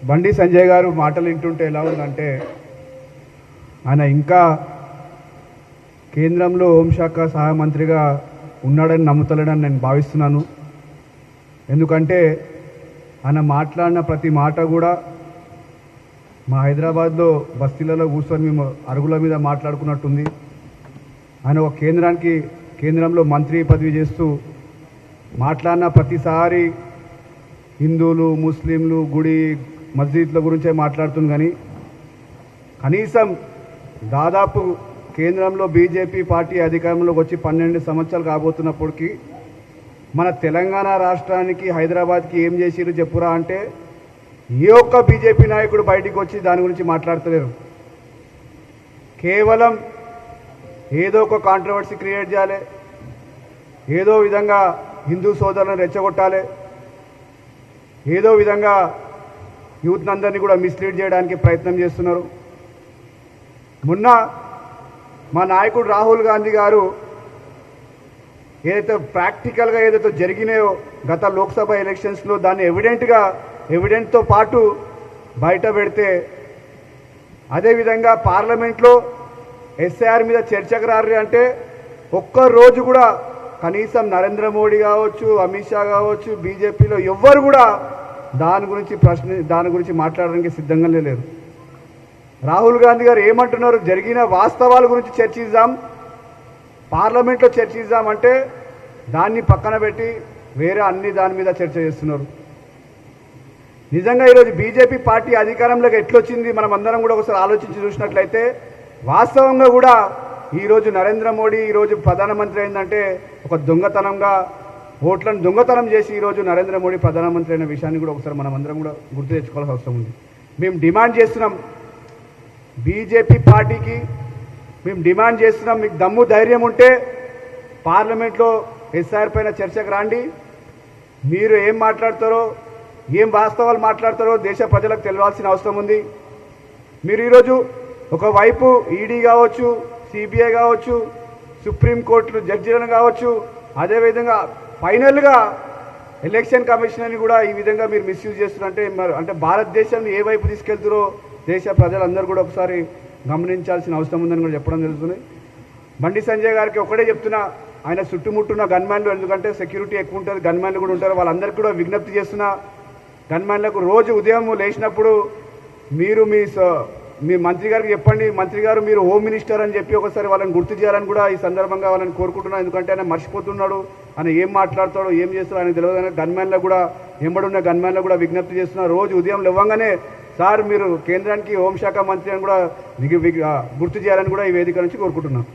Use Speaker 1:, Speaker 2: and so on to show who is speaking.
Speaker 1: బండి సంజయ్ గారు మాటలు వింటుంటే ఎలా ఉందంటే ఆయన ఇంకా కేంద్రంలో హోంశాఖ సహాయ మంత్రిగా ఉన్నాడని నమ్ముతలేడని నేను భావిస్తున్నాను. ఎందుకంటే ఆయన మాట్లాడిన ప్రతి మాట కూడా మా హైదరాబాద్లో బస్తీలలో కూర్చొని మేము అరుగుల మీద మాట్లాడుకున్నట్టుంది. ఆయన ఒక కేంద్రంలో మంత్రి పదవి చేస్తూ మాట్లాడిన ప్రతిసారి హిందువులు ముస్లింలు గుడి మస్జిద్ల గురించే మాట్లాడుతుంది. కానీ కనీసం దాదాపు కేంద్రంలో బీజేపీ పార్టీ అధికారంలోకి వచ్చి 12 సంవత్సరాలు కాబోతున్నప్పటికీ మన తెలంగాణ రాష్ట్రానికి హైదరాబాద్కి ఏం చేసిరు చెప్పురా అంటే ఏ ఒక్క బీజేపీ నాయకుడు బయటికి వచ్చి దాని గురించి మాట్లాడతలేరు. కేవలం ఏదో ఒక కాంట్రవర్సీ క్రియేట్ చేయాలి, ఏదో విధంగా హిందూ సోదరులను రెచ్చగొట్టాలి, ఏదో విధంగా యూత్ అందరినీ కూడా మిస్లీడ్ చేయడానికి ప్రయత్నం చేస్తున్నారు. మొన్న మా నాయకుడు రాహుల్ గాంధీ గారు ఏదైతే ప్రాక్టికల్గా ఏదైతే జరిగినాయో గత లోక్సభ ఎలక్షన్స్లో దాన్ని ఎవిడెంట్తో పాటు బయట పెడితే, అదేవిధంగా పార్లమెంట్లో ఎస్ఐఆర్ మీద చర్చకు రారు అంటే ఒక్కరోజు కూడా కనీసం నరేంద్ర మోడీ కావచ్చు, అమిత్ షా కావచ్చు, బీజేపీలో ఎవ్వరు కూడా దాని గురించి మాట్లాడడానికి సిద్ధంగానే లేరు. రాహుల్ గాంధీ గారు ఏమంటున్నారు, జరిగిన వాస్తవాల గురించి చర్చిద్దాం, పార్లమెంట్లో చర్చిద్దాం అంటే దాన్ని పక్కన పెట్టి వేరే దాని మీద చర్చ చేస్తున్నారు. నిజంగా ఈరోజు బీజేపీ పార్టీ అధికారంలోకి ఎట్లొచ్చింది మనం అందరం కూడా ఒకసారి ఆలోచించి చూసినట్లయితే వాస్తవంగా కూడా ఈరోజు నరేంద్ర మోడీ ఈరోజు ప్రధానమంత్రి అయిందంటే ఒక దొంగతనంగా ఓట్లను దొంగతనం చేసి ఈరోజు నరేంద్ర మోడీ ప్రధానమంత్రి అయిన విషయాన్ని కూడా ఒకసారి మనం అందరం కూడా గుర్తు తెచ్చుకోవాల్సిన అవసరం ఉంది. మేము డిమాండ్ చేస్తున్నాం బీజేపీ పార్టీకి, మేము డిమాండ్ చేస్తున్నాం, మీకు దమ్ము ధైర్యం ఉంటే పార్లమెంట్లో ఎస్ఐఆర్ పైన చర్చకు రాండి. మీరు ఏం మాట్లాడతారో, ఏం వాస్తవాలు మాట్లాడతారో దేశ ప్రజలకు తెలియాల్సిన అవసరం ఉంది. మీరు ఈరోజు ఒకవైపు ఈడీ కావచ్చు, సిబిఐ కావచ్చు, సుప్రీంకోర్టు జడ్జీలను కావచ్చు, అదేవిధంగా ఫైనల్గా ఎలక్షన్ కమిషన్ అని కూడా ఈ విధంగా మీరు మిస్యూజ్ చేస్తున్నారంటే అంటే భారతదేశాన్ని ఏ వైపు తీసుకెళ్తారో దేశ ప్రజలందరూ కూడా ఒకసారి గమనించాల్సిన అవసరం ఉందని కూడా చెప్పడం జరుగుతుంది. బండి సంజయ్ గారికి ఒకటే చెప్తున్నా, ఆయన చుట్టుముట్టున్న గన్మ్యాన్లు, ఎందుకంటే సెక్యూరిటీ ఎక్కువ ఉంటుంది, గన్మ్యాన్లు కూడా ఉంటారు, వాళ్ళందరికీ కూడా విజ్ఞప్తి చేస్తున్నా, గన్మ్యాన్లకు రోజు ఉదయం లేచినప్పుడు మీరు మీ మంత్రి గారికి చెప్పండి, మంత్రి గారు మీరు హోమ్ మినిస్టర్ అని చెప్పి ఒకసారి వాళ్ళని గుర్తు చేయాలని కూడా ఈ సందర్భంగా వాళ్ళని కోరుకుంటున్నాను. ఎందుకంటే ఆయన మర్చిపోతున్నాడు, ఆయన ఏం మాట్లాడతాడో ఏం చేస్తాడో ఆయన తెలియదు. గన్మ్యాన్లకు కూడా ఎంబడున్న గన్మ్యాన్లకు కూడా విజ్ఞప్తి చేస్తున్నా, రోజు ఉదయం లేవగానే సార్ మీరు కేంద్రానికి హోంశాఖ మంత్రి అని కూడా గుర్తు చేయాలని కూడా ఈ వేదిక నుంచి కోరుకుంటున్నాను.